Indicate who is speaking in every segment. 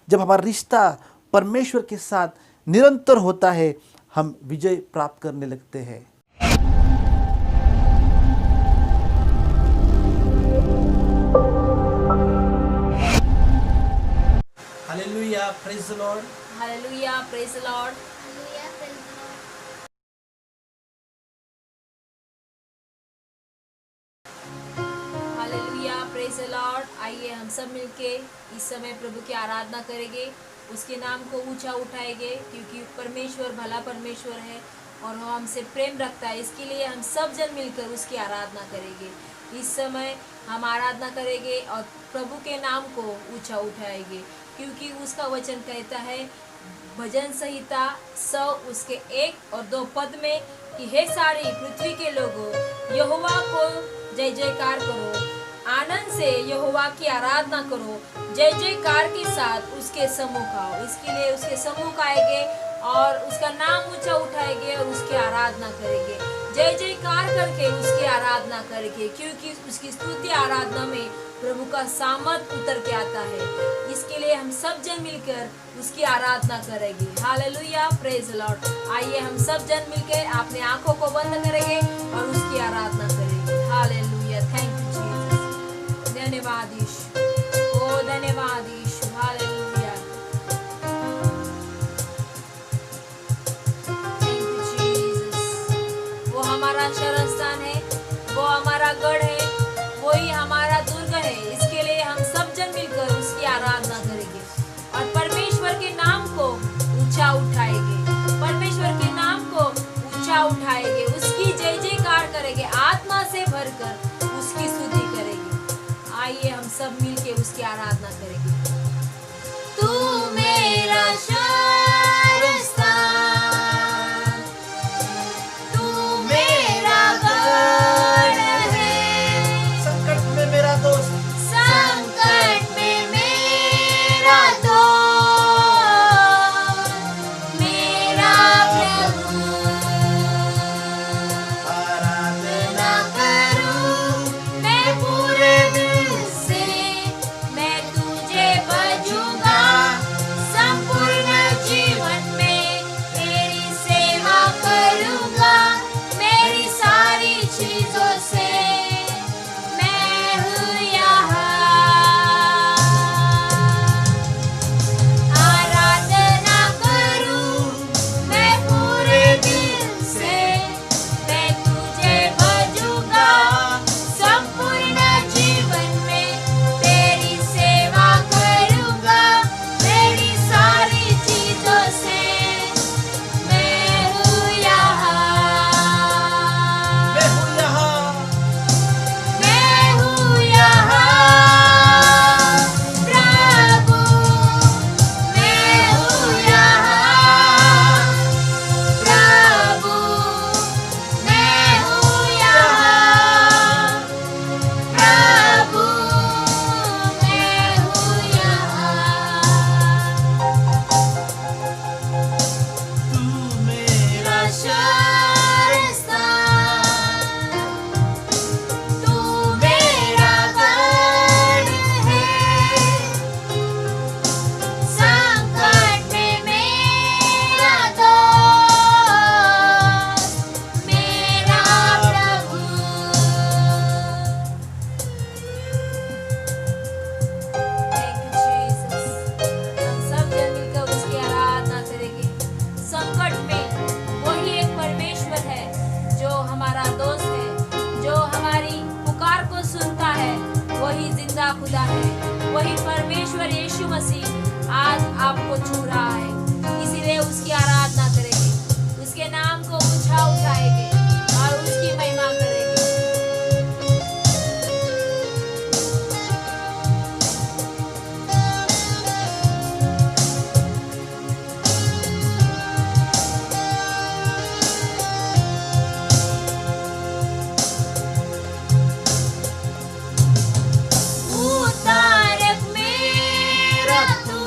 Speaker 1: जब हमारा रिश्ता परमेश्वर के साथ निरंतर होता है, हम विजय प्राप्त करने लगते हैं। Hallelujah, praise the Lord.
Speaker 2: Hallelujah, praise the Lord. Hallelujah, praise the Lord. आइए हम सब मिलके इस समय प्रभु की आराधना करेंगे, उसके नाम को ऊंचा उठाएंगे, क्योंकि परमेश्वर भला परमेश्वर है और वो हमसे प्रेम रखता है। इसके लिए हम सब जन मिलकर उसकी आराधना करेंगे। इस समय हम आराधना करेंगे और प्रभु के नाम को ऊंचा उठाएंगे, क्योंकि उसका वचन कहता है भजन संहिता 100 उसके 1 और 2 पद में कि हे सारी पृथ्वी के लोगों, यहोवा को जय जयकार करो, आनंद से यहोवा की आराधना करो, जय जयकार के साथ उसके सम्मुख आओ। इसके लिए उसके सम्मुख आएंगे और उसका नाम ऊंचा उठाएंगे और उसकी आराधना करेंगे, जय जयकार करके उसकी आराधना करेंगे, क्योंकि उसकी स्तुति आराधना में प्रभु का सामर्थ उतर के आता है। इसके लिए हम सब जन मिलकर उसकी आराधना करेंगे। Hallelujah, praise the Lord. आइए हम सब जन मिलकर अपने आंखों को बंद करेंगे और उसकी आराधना करेंगे। Hallelujah, thank you Jesus. धन्यवाद यीशु, ओ धन्यवाद यीशु। Hallelujah, thank you Jesus. वो हमारा शरण स्थान है, वो हमारा गढ़ है, वही हमारा दुर्ग है। इसके लिए हम सब जन मिलकर उसकी आराधना करेंगे और परमेश्वर के नाम को ऊंचा उठाएंगे, परमेश्वर के नाम को ऊंचा उठाएंगे, उसकी जय जयकार करेंगे, आत्मा से भरकर उसकी स्तुति करेंगे। आइए हम सब मिलके उसकी आराधना करेंगे। तू मेरा शरण स्थान, तू मेरा गढ़ है,
Speaker 1: संकट में मेरा दोस्त,
Speaker 2: संकट में मेरा दोस्त, मेरा प्रभु। आराधना करूं मैं पूरे दिल से, मैं तुझे भजूंगा संपूर्ण जीवन में, तेरी सेवा करूंगा मेरी सारी चीजों से। मैं हूँ यहाँ, आराधना करूं मैं पूरे दिल से, मैं तुझे भजूंगा संपूर्ण जीवन में, तेरी सेवा करूंगा मेरी सारी चीजों से। मैं हूँ यहाँ,
Speaker 1: मैं हूँ यहाँ,
Speaker 2: मैं हूँ यहाँ प्रभु, मैं हूँ यहाँ प्रभु, मैं हूँ यहाँ प्रभु, मैं हूँ यहाँ।
Speaker 1: तू मेरा
Speaker 2: शरण स्थान, तू मेरा गढ़ है, संकट में मेरा दोस्त, मेरा प्रभु। Thank you Jesus. हम सब जन मिलकर उसकी आराधना करेंगे। संकट में वही एक परमेश्वर है जो हमारा दोस्त है, जो हमारी पुकार को सुनता है, वही जिंदा खुदा है, वही परमेश्वर यीशु मसीह आज आपको छू रहा है। इसीलिए उसकी आराधना करेंगे, उसके नाम को ऊंचा उठाएंगे और उसकी महिमा करेंगे। उतारक मेरा तू,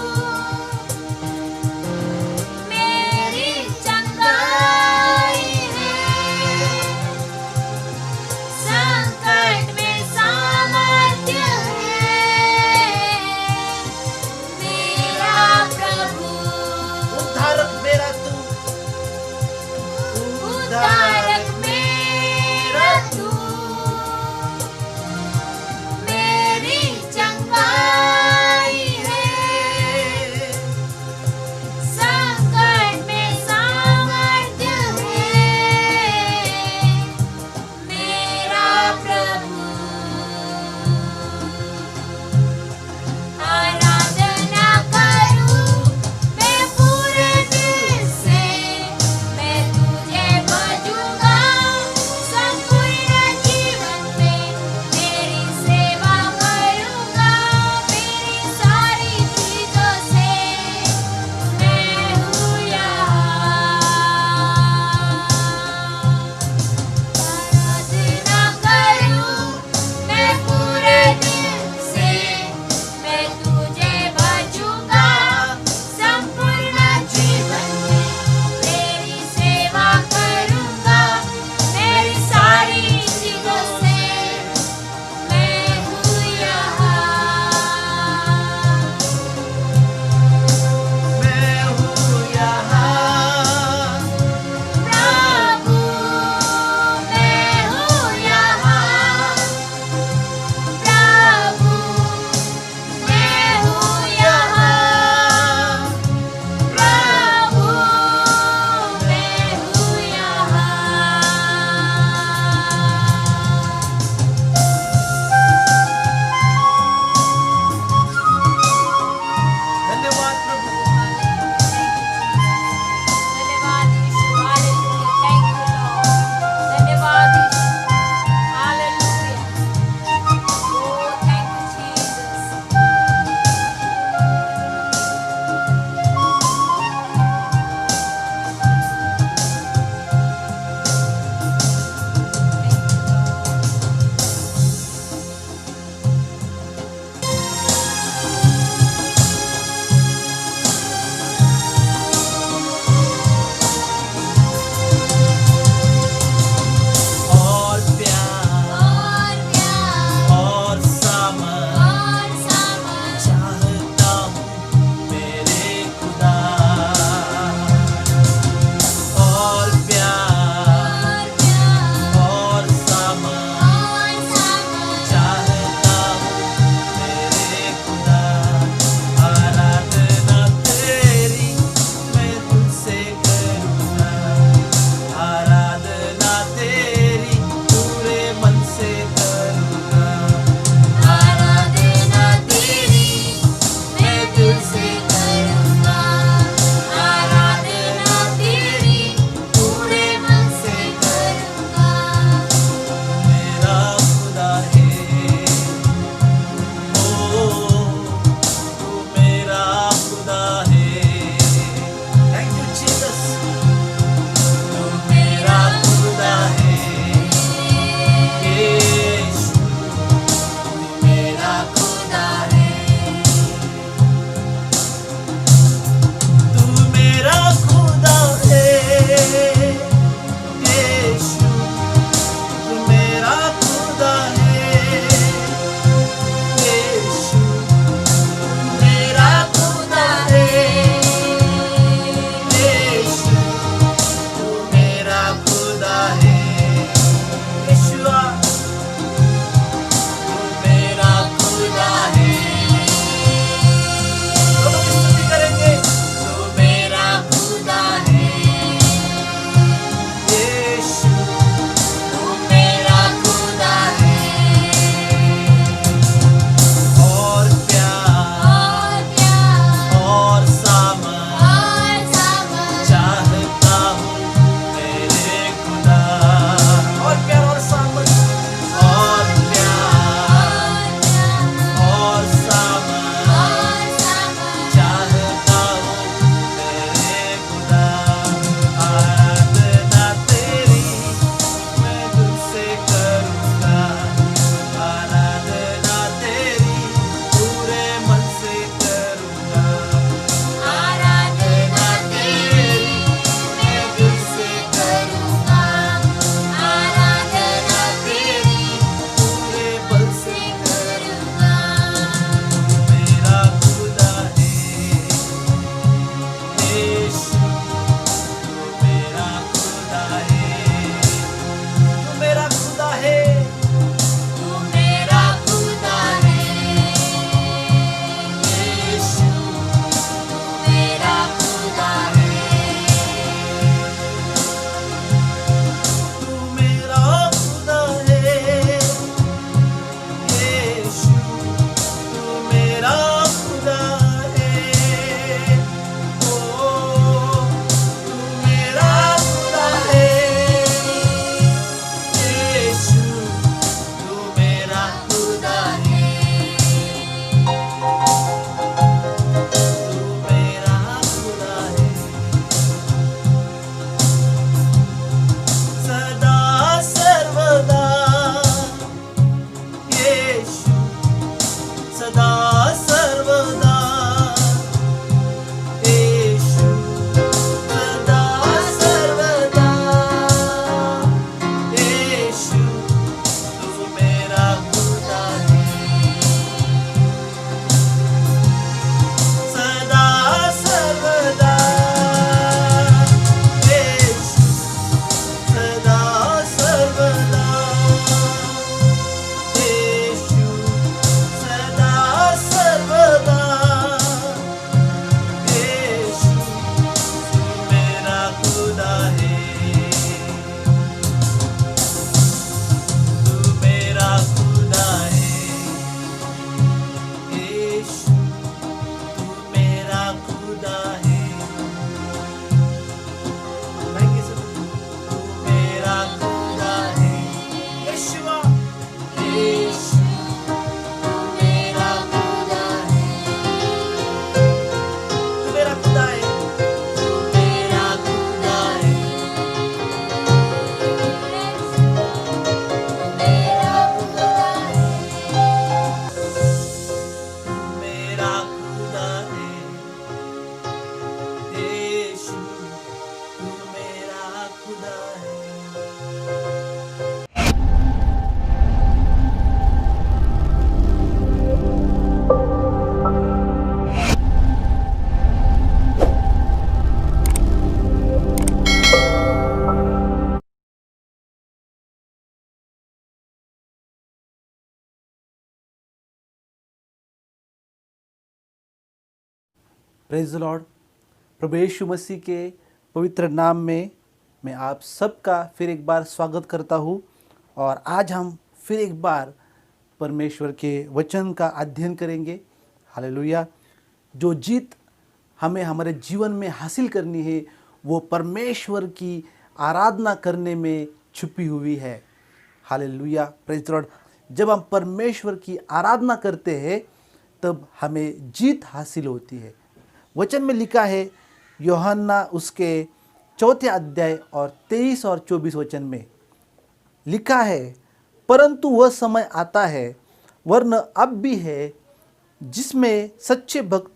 Speaker 1: प्रेज द लॉर्ड। प्रभु यीशु मसीह के पवित्र नाम में मैं आप सबका फिर एक बार स्वागत करता हूँ और आज हम फिर एक बार परमेश्वर के वचन का अध्ययन करेंगे। हालेलुया। जो जीत हमें हमारे जीवन में हासिल करनी है वो परमेश्वर की आराधना करने में छुपी हुई है। Hallelujah, praise the Lord. जब हम परमेश्वर की आराधना करते हैं तब हमें जीत हासिल होती है। वचन में लिखा है यूहन्ना उसके 4 अध्याय और 23 और 24 वचन में लिखा है, परंतु वह समय आता है वरन अब भी है जिसमें सच्चे भक्त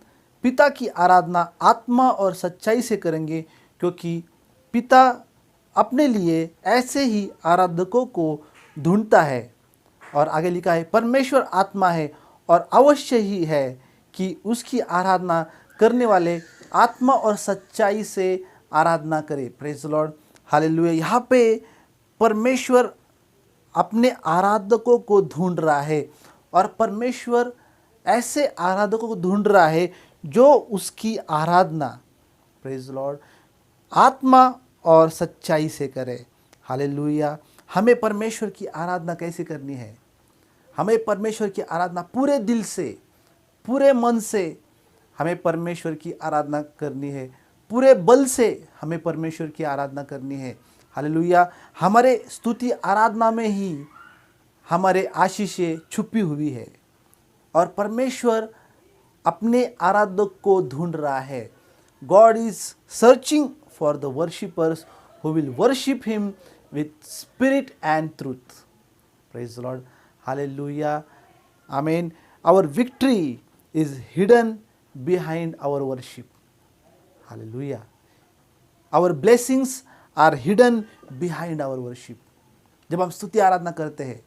Speaker 1: पिता की आराधना आत्मा और सच्चाई से करेंगे, क्योंकि पिता अपने लिए ऐसे ही आराधकों को ढूंढता है। और आगे लिखा है, परमेश्वर आत्मा है और अवश्य ही है कि उसकी आराधना करने वाले आत्मा और सच्चाई से आराधना करें। Praise the Lord, hallelujah. यहाँ पे परमेश्वर अपने आराधकों को ढूंढ रहा है और परमेश्वर ऐसे आराधकों को ढूंढ रहा है जो उसकी आराधना, प्रेज द लॉर्ड, आत्मा और सच्चाई से करे। हालेलुया। हमें परमेश्वर की आराधना कैसे करनी है? हमें परमेश्वर की आराधना पूरे दिल से, पूरे मन से हमें परमेश्वर की आराधना करनी है। पूरे बल से हमें परमेश्वर की आराधना करनी है। हालेलुया। हमारे स्तुति आराधना में ही हमारे आशीषें छुपी हुई है और परमेश्वर अपने आराधक को ढूंढ रहा है। God is searching for the worshippers who will worship him with spirit and truth. Praise the Lord, hallelujah, आमीन। Our victory is hidden behind our worship. Hallelujah. Our blessings are hidden behind our worship. जब हम स्तुति आराधना करते हैं,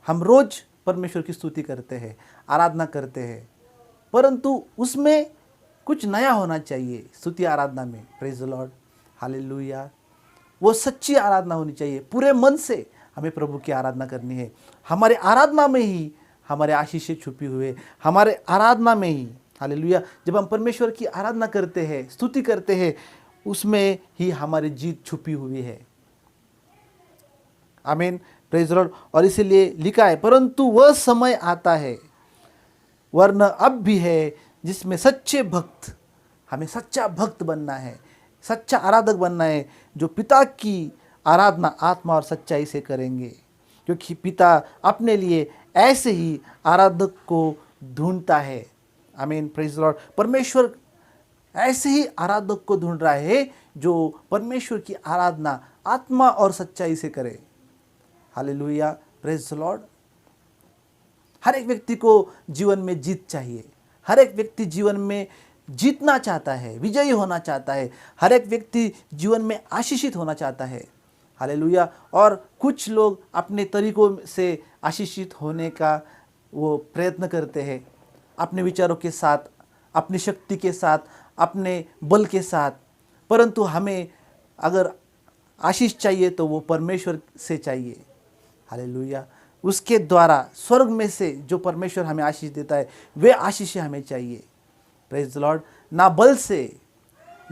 Speaker 1: हम रोज परमेश्वर की स्तुति करते हैं, आराधना करते हैं, परंतु उसमें कुछ नया होना चाहिए। स्तुति आराधना में, प्रेज द लॉर्ड, हालेलुया, वो सच्ची आराधना होनी चाहिए। पूरे मन से हमें प्रभु की आराधना करनी है। हमारे आराधना में ही हमारे आशीषें छुपी हुई है। हमारे आराधना में ही, हालेलुया, जब हम परमेश्वर की आराधना करते हैं, स्तुति करते हैं, उसमें ही हमारी जीत छुपी हुई है। आमीन, प्रेज द लॉर्ड। और इसीलिए लिखा है, परंतु वह समय आता है वरन अब भी है जिसमें सच्चे भक्त, हमें सच्चा भक्त बनना है, सच्चा आराधक बनना है, जो पिता की आराधना आत्मा और सच्चाई से करेंगे, क्योंकि पिता अपने लिए ऐसे ही आराधक को ढूंढता है। आमीन, प्रेज द लॉर्ड। परमेश्वर ऐसे ही आराधक को ढूंढ रहा है जो परमेश्वर की आराधना आत्मा और सच्चाई से करे। Hallelujah, praise the Lord. हर एक व्यक्ति को जीवन में जीत चाहिए। हर एक व्यक्ति जीवन में जीतना चाहता है, विजयी होना चाहता है। हर एक व्यक्ति जीवन में आशीषित होना चाहता है। हालेलुया। और कुछ लोग अपने तरीकों से आशीषित होने का वो प्रयत्न करते हैं, अपने विचारों के साथ, अपनी शक्ति के साथ, अपने बल के साथ। परंतु हमें अगर आशीष चाहिए तो वो परमेश्वर से चाहिए। हालेलुया। उसके द्वारा स्वर्ग में से जो परमेश्वर हमें आशीष देता है वे आशीषें हमें चाहिए। Praise the Lord. ना बल से,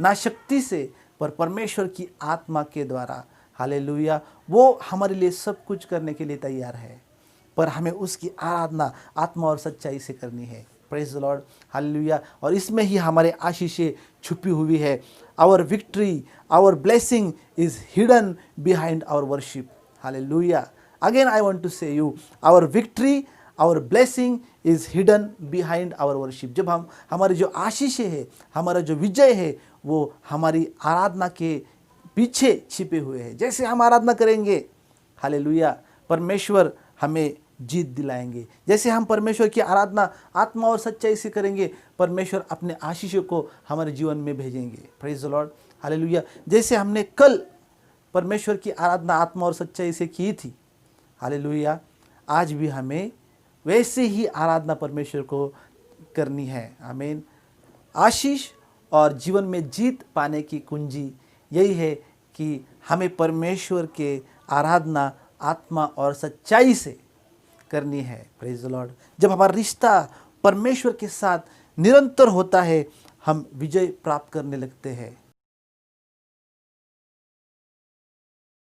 Speaker 1: ना शक्ति से, पर परमेश्वर की आत्मा के द्वारा। हालेलुया। वो हमारे लिए सब कुछ करने के लिए तैयार है, पर हमें उसकी आराधना आत्मा और सच्चाई से करनी है। Praise the Lord, hallelujah. और इसमें ही हमारे आशीषें छुपी हुई है। Our victory, our blessing is hidden behind our worship. Hallelujah. Again I want to say you, our victory, our blessing is hidden behind our worship. जब हम हमारी जो आशीषें है, हमारा जो विजय है, वो हमारी आराधना के पीछे छिपे हुए हैं। जैसे हम आराधना करेंगे, हालेलुया, परमेश्वर हमें जीत दिलाएंगे। जैसे हम परमेश्वर की आराधना आत्मा और सच्चाई से करेंगे, परमेश्वर अपने आशीषों को हमारे जीवन में भेजेंगे। Praise the Lord, hallelujah. जैसे हमने कल परमेश्वर की आराधना आत्मा और सच्चाई से की थी, हालेलुया, आज भी हमें वैसे ही आराधना परमेश्वर को करनी है। आमीन। आशीष और जीवन में जीत पाने की कुंजी यही है कि हमें परमेश्वर के आराधना आत्मा और सच्चाई से करनी है। Praise the Lord. जब हमारा रिश्ता परमेश्वर के साथ निरंतर होता है, हम विजय प्राप्त करने लगते हैं।